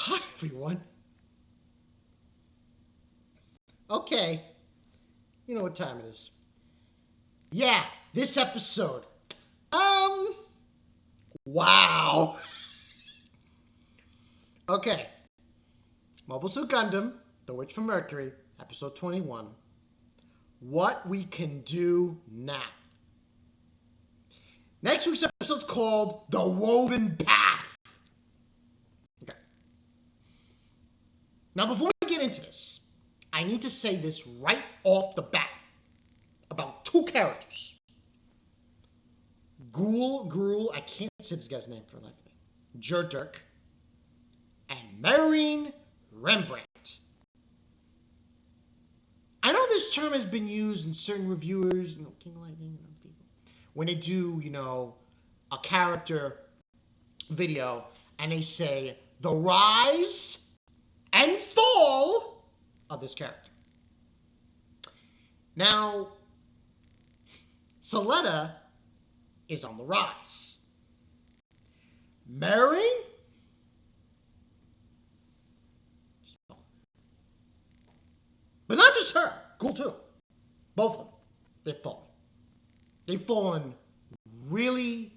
Hi, everyone. Okay, you know what time it is. Yeah, this episode. Wow. Okay, Mobile Suit Gundam, The Witch from Mercury, episode 21. What we can do now. Next week's episode's called The Woven Path. Okay. Now, before we get into this, I need to say this right off the bat about two characters. Gruel, I can't say this guy's name for the life of me. Jerdirk, and Miorine Rembrandt. I know this term has been used in certain reviewers, King Lightning, people, when they do, a character video and they say the rise and fall of this character. Now, Suletta is on the rise. Miorine, but not just her. Cool too. Both of them. They've fallen. They've fallen really,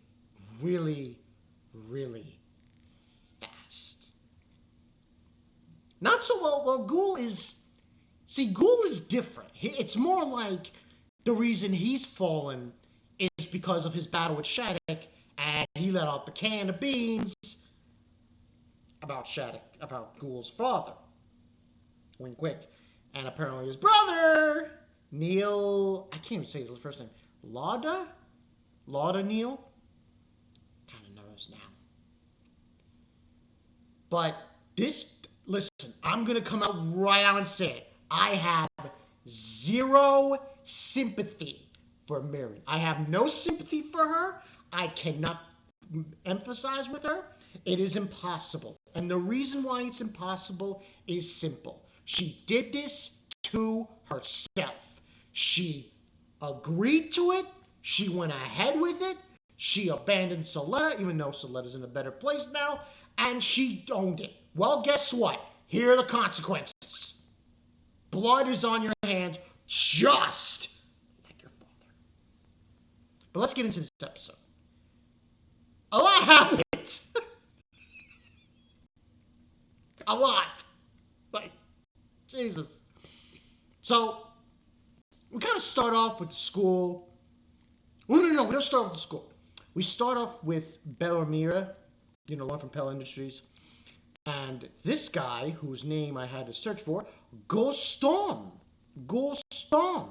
really, really fast. Not so well. Well, Guel is different. It's more like the reason he's fallen is because of his battle with Shattuck, and he let out the can of beans about Shattuck, about Guel's father. Wink, wink. And apparently his brother, Neil, I can't even say his first name, Lauda Neil, kind of knows now. But listen, I'm going to come out right out and say it. I have zero sympathy for Miorine. I have no sympathy for her. I cannot emphasize with her. It is impossible. And the reason why it's impossible is simple. She did this to herself. She agreed to it. She went ahead with it. She abandoned Suletta, even though Suletta's in a better place now, and she owned it. Well, guess what? Here are the consequences. Blood is on your hands, just like your father. But let's get into this episode. A lot happened. A lot. Like, Jesus. So, we kind of start off with the school. No, we don't start off with the school. We start off with Bellamira, one from Pell Industries. And this guy, whose name I had to search for, Goston. Goston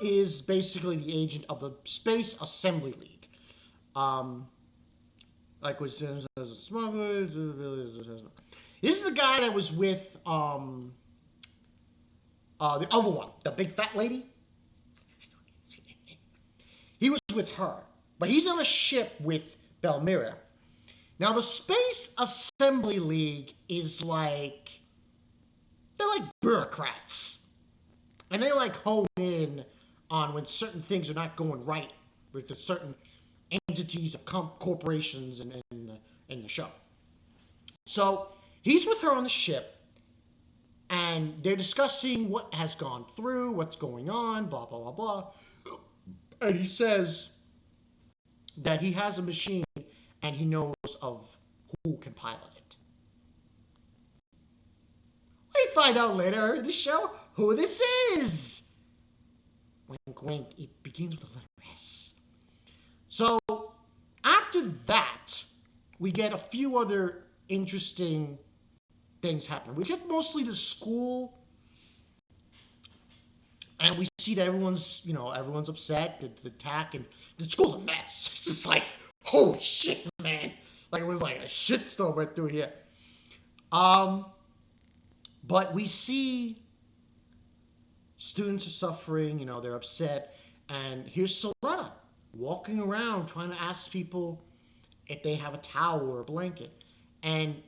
is basically the agent of the Space Assembly League. Like was as a smuggler. This is the guy that was with the other one, the big fat lady. He was with her, but he's on a ship with Bellamira. Now the Space Assembly League is they're like bureaucrats, and they hone in on when certain things are not going right with the certain entities of corporations in the show. So he's with her on the ship, and they're discussing what has gone through, what's going on, blah, blah, blah, blah. And he says that he has a machine and he knows of who can pilot it. We find out later in the show who this is. Wink, wink. It begins with the letter S. So after that, we get a few other interesting things happen. We get mostly the school, and we see that everyone's upset, the attack, and the school's a mess. It's just like, holy shit, man. It was like a shitstorm right through here. But we see students are suffering, they're upset, and here's Suletta walking around trying to ask people if they have a towel or a blanket. And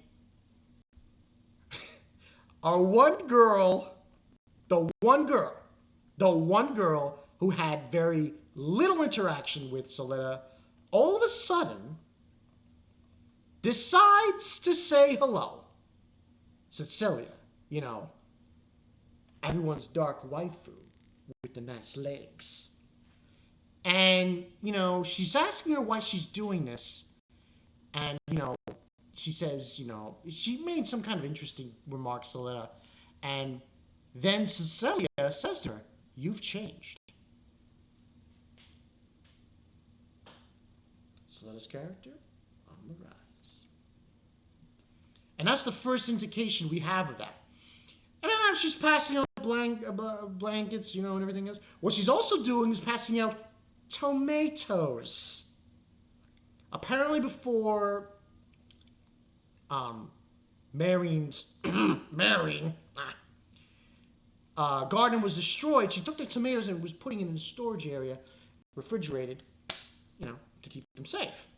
the one girl who had very little interaction with Suletta, all of a sudden decides to say hello. Cecilia, everyone's dark waifu with the nice legs. And, she's asking her why she's doing this. And, she says, she made some kind of interesting remark, Suletta. And then Cecilia says to her, "You've changed." Suletta's character on the rise. And that's the first indication we have of that. And then she's passing out blankets, and everything else. What she's also doing is passing out tomatoes. Apparently before Miorine's garden was destroyed, she took the tomatoes and was putting it in the storage area, refrigerated, to keep them safe.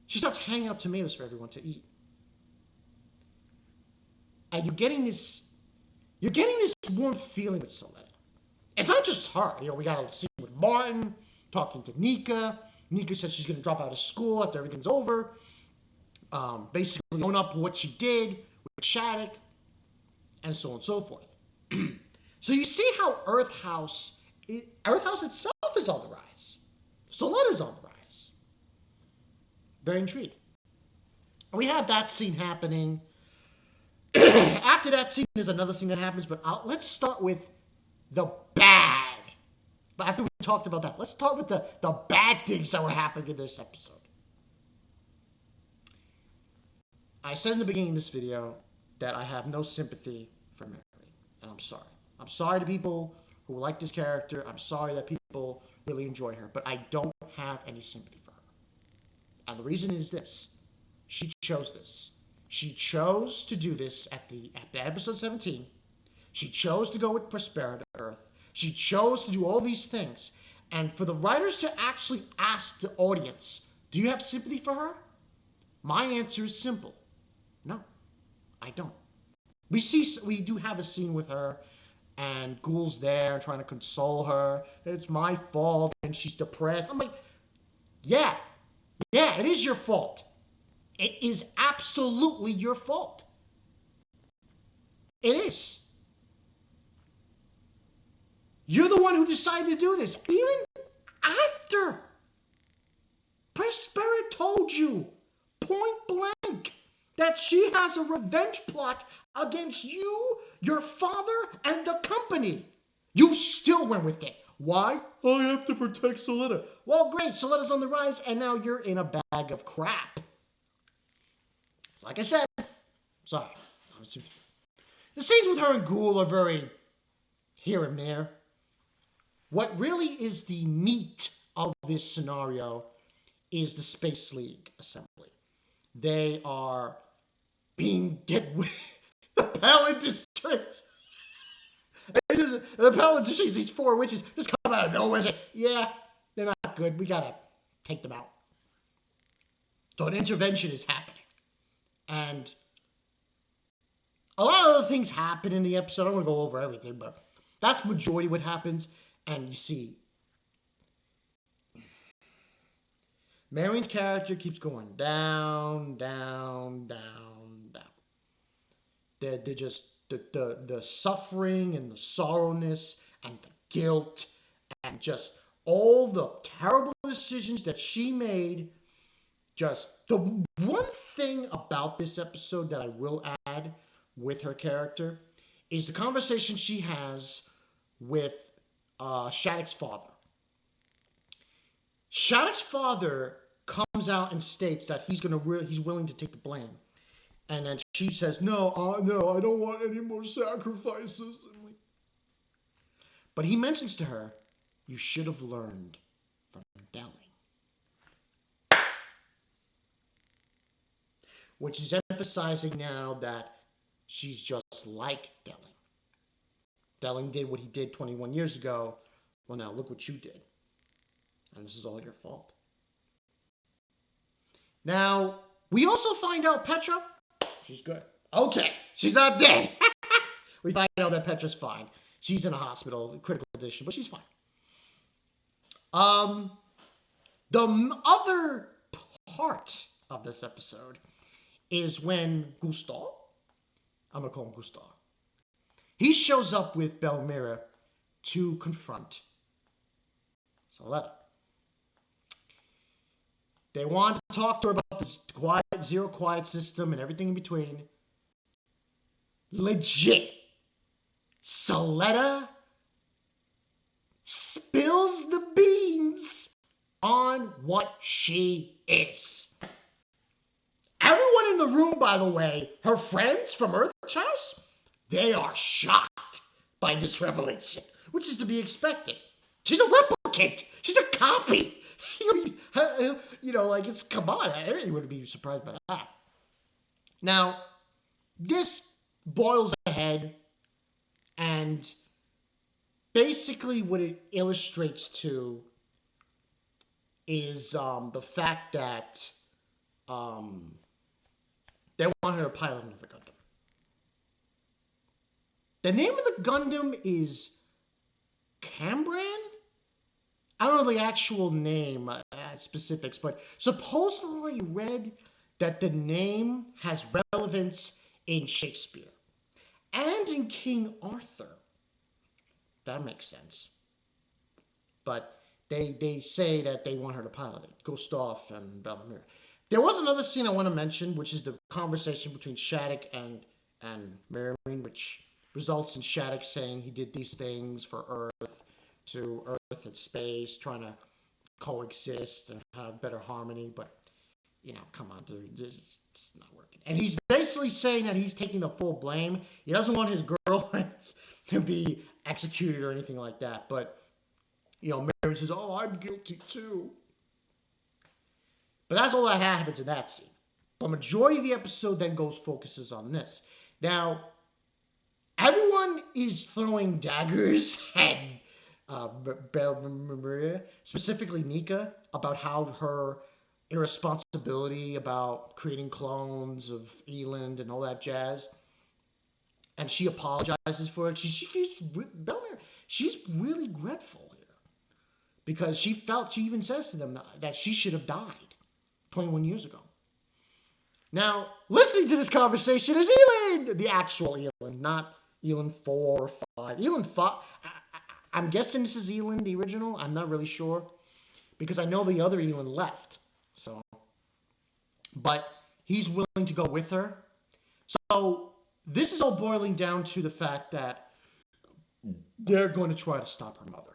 She starts handing out tomatoes for everyone to eat. And you're getting this warm feeling with Suletta. It's not just her. We got a scene with Martin talking to Nika. Nika says she's going to drop out of school after everything's over. Basically own up what she did with Shattuck, and so on and so forth. So you see how Earth House itself is on the rise. Suletta's on the rise. Very intrigued. We had that scene happening. After that scene, there's another scene that happens, but let's start with the bad. But after we talked about that, let's start with the bad things that were happening in this episode. I said in the beginning of this video that I have no sympathy for Mercury, and I'm sorry. I'm sorry to people who like this character. I'm sorry that people really enjoy her, but I don't have any sympathy for her. And the reason is this. She chose this. She chose to do this at the episode 17. She chose to go with Prosperity Earth. She chose to do all these things. And for the writers to actually ask the audience, do you have sympathy for her? My answer is simple. No, I don't. We do have a scene with her, and Guel's there trying to console her. It's my fault, and she's depressed. I'm like, yeah, it is your fault. It is absolutely your fault. It is. You're the one who decided to do this. Even after Prosperity told you, point blank, that she has a revenge plot against you, your father, and the company. You still went with it. Why? I have to protect Suletta. Well, great. Suletta's on the rise, and now you're in a bag of crap. Like I said, sorry. The scenes with her and Guel are very here and there. What really is the meat of this scenario is the Space League assembly. They are being the Pallet District. The Pallet District, these four witches just come out of nowhere and say, yeah, they're not good. We gotta take them out. So an intervention is happening. And a lot of other things happen in the episode. I don't want to go over everything, but that's majority of what happens. And you see, Miorine's character keeps going down, down, down, down. They're just the suffering and the sorrowness and the guilt and just all the terrible decisions that she made. Just the one thing about this episode that I will add with her character is the conversation she has with Shattuck's father. Shattuck's father comes out and states that he's willing to take the blame, and then she says, "No, I don't want any more sacrifices." But he mentions to her, "You should have learned from Delling," which is emphasizing now that she's just like Delling. Delling did what he did 21 years ago. Well, now look what you did. And this is all your fault. Now, we also find out Petra, she's good. Okay, she's not dead. We find out that Petra's fine. She's in a hospital, critical condition, but she's fine. The other part of this episode is when Gustav, I'm going to call him Gustav, he shows up with Belmira to confront Suletta. They want to talk to her about this zero quiet system and everything in between. Legit. Suletta spills the beans on what she is. Everyone in the room, by the way, her friends from Earth's house, they are shocked by this revelation, which is to be expected. She's a replicant. She's a copy. Like, it's, come on. Anyone would be surprised by that. Now, this boils ahead, and basically what it illustrates to is the fact that they want her to pilot another Gundam. The name of the Gundam is Cambran? I don't know the actual name, specifics, but supposedly read that the name has relevance in Shakespeare and in King Arthur. That makes sense. But they say that they want her to pilot it, Gustav and Belmira. There was another scene I want to mention, which is the conversation between Shattuck and Miorine, which results in Shattuck saying he did these things for Earth, to Earth and space, trying to coexist and have better harmony, but, come on, dude, it's not working. And he's basically saying that he's taking the full blame. He doesn't want his girlfriends to be executed or anything like that, but, Mary says, oh, I'm guilty too. But that's all that happens in that scene. The majority of the episode then focuses on this. Now, everyone is throwing daggers at Maria, specifically Nika, about how her irresponsibility about creating clones of Eland and all that jazz. And she apologizes for it. She's really regretful here. Because she even says to them that she should have died 21 years ago. Now, listening to this conversation is Eland, the actual Eland, not Eland 4 or 5. Eland 5, I'm guessing this is Eland, the original. I'm not really sure. Because I know the other Eland left. But he's willing to go with her. So, this is all boiling down to the fact that they're going to try to stop her mother.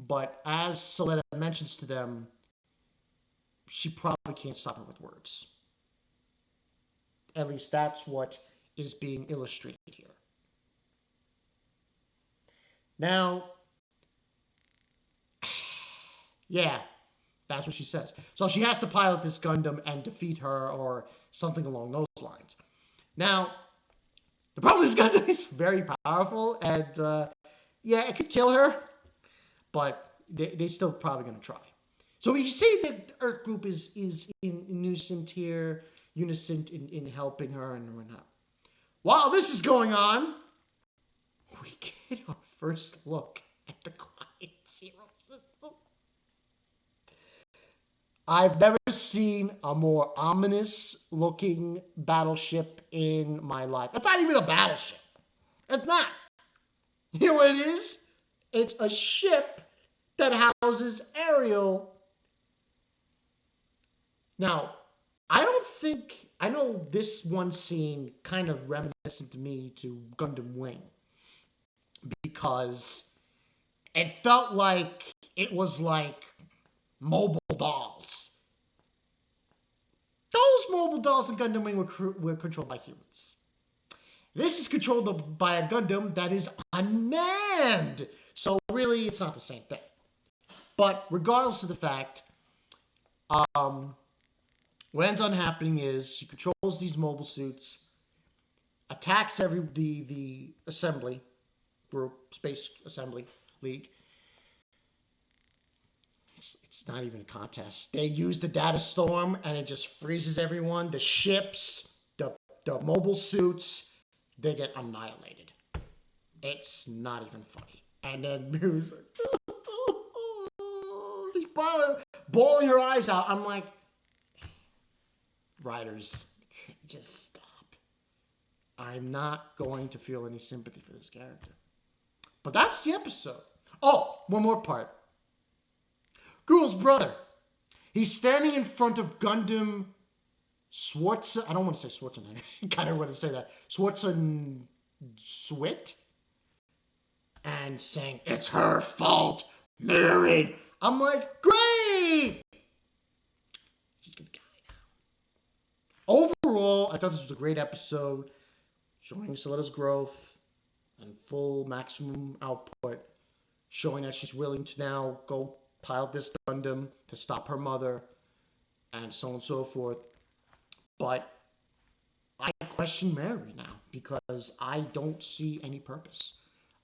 But as Suletta mentions to them, she probably can't stop her with words. At least that's what is being illustrated here. Now, yeah, that's what she says. So she has to pilot this Gundam and defeat her or something along those lines. Now, the problem is Gundam is very powerful and, it could kill her, but they're still probably going to try. So we see that Earth Group is in unison in helping her and whatnot. While this is going on, we get our first look at the Quiet Zero system. I've never seen a more ominous looking battleship in my life. It's not even a battleship. It's not. You know what it is? It's a ship that houses Ariel. Now, I know this one scene kind of reminiscent to me to Gundam Wing. Because it felt like it was like mobile dolls. Those mobile dolls in Gundam Wing were controlled by humans. This is controlled by a Gundam that is unmanned. So really, it's not the same thing. But regardless of the fact, what ends up happening is she controls these mobile suits, attacks the assembly group, Space Assembly League. It's not even a contest. They use the data storm and it just freezes everyone. The ships, the mobile suits, they get annihilated. It's not even funny. And then Miru's like, she's bawling her eyes out. I'm like, writers, just stop. I'm not going to feel any sympathy for this character. But that's the episode. Oh, one more part. Guel's brother. He's standing in front of Gundam I don't want to say Schwarzenegger. I kind of want to say that. Swit? And saying, it's her fault, Miorine. I'm like, great! She's going to die now. Overall, I thought this was a great episode. Showing Suletta's growth and full maximum output. Showing that she's willing to now go pilot this Gundam to stop her mother. And so on and so forth. But I question Mary now because I don't see any purpose.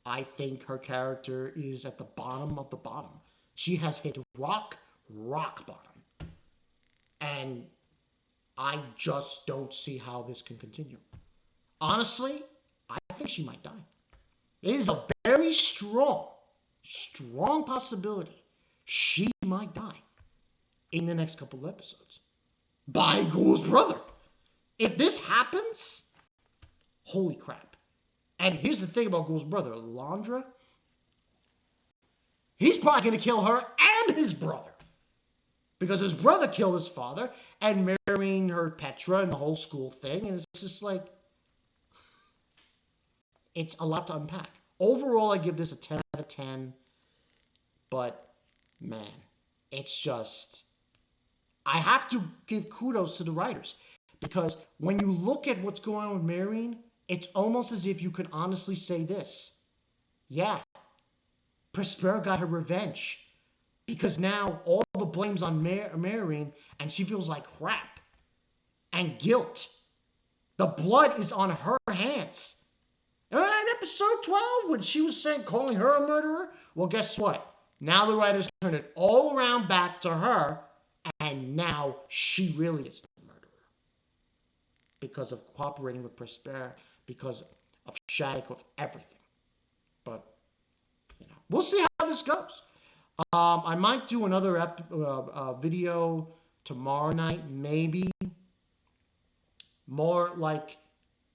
I think her character is at the bottom of the bottom. She has hit rock bottom. And I just don't see how this can continue. Honestly, I think she might die. It is a very strong possibility she might die in the next couple of episodes. By Guel's brother. If this happens, holy crap. And here's the thing about Guel's brother, Landra. He's probably going to kill her and his brother. Because his brother killed his father and marrying her Petra and the whole school thing. And it's just like, it's a lot to unpack. Overall, I give this a 10 out of 10. But, man, it's just... I have to give kudos to the writers because when you look at what's going on with Miorine, it's almost as if you could honestly say this. Yeah, Prospera got her revenge because now all the blame's on Miorine and she feels like crap and guilt. The blood is on her hands. Remember in episode 12 when she was calling her a murderer? Well, guess what? Now the writers turn it all around back to her. And now she really is the murderer. Because of cooperating with Prospera, because of Shattuck, of everything. But, we'll see how this goes. I might do another video tomorrow night, maybe. More like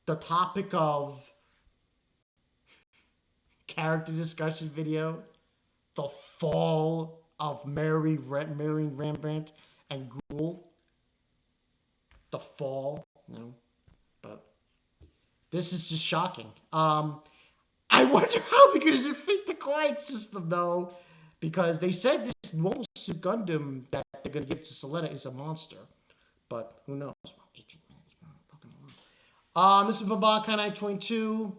the topic of character discussion video. The fall of Miorine Rembrandt and Guel. The fall, but this is just shocking. I wonder how they're going to defeat the quiet system, though, because they said this Mobile Suit Gundam that they're going to give to Suletta is a monster, but who knows? Well, 18 minutes, fucking long. This is Babakanai 22.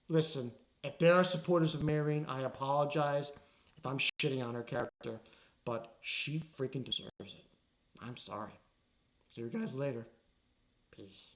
Listen, if there are supporters of Miorine, I apologize if I'm shitting on her character, but she freaking deserves it. I'm sorry. See you guys later. Peace.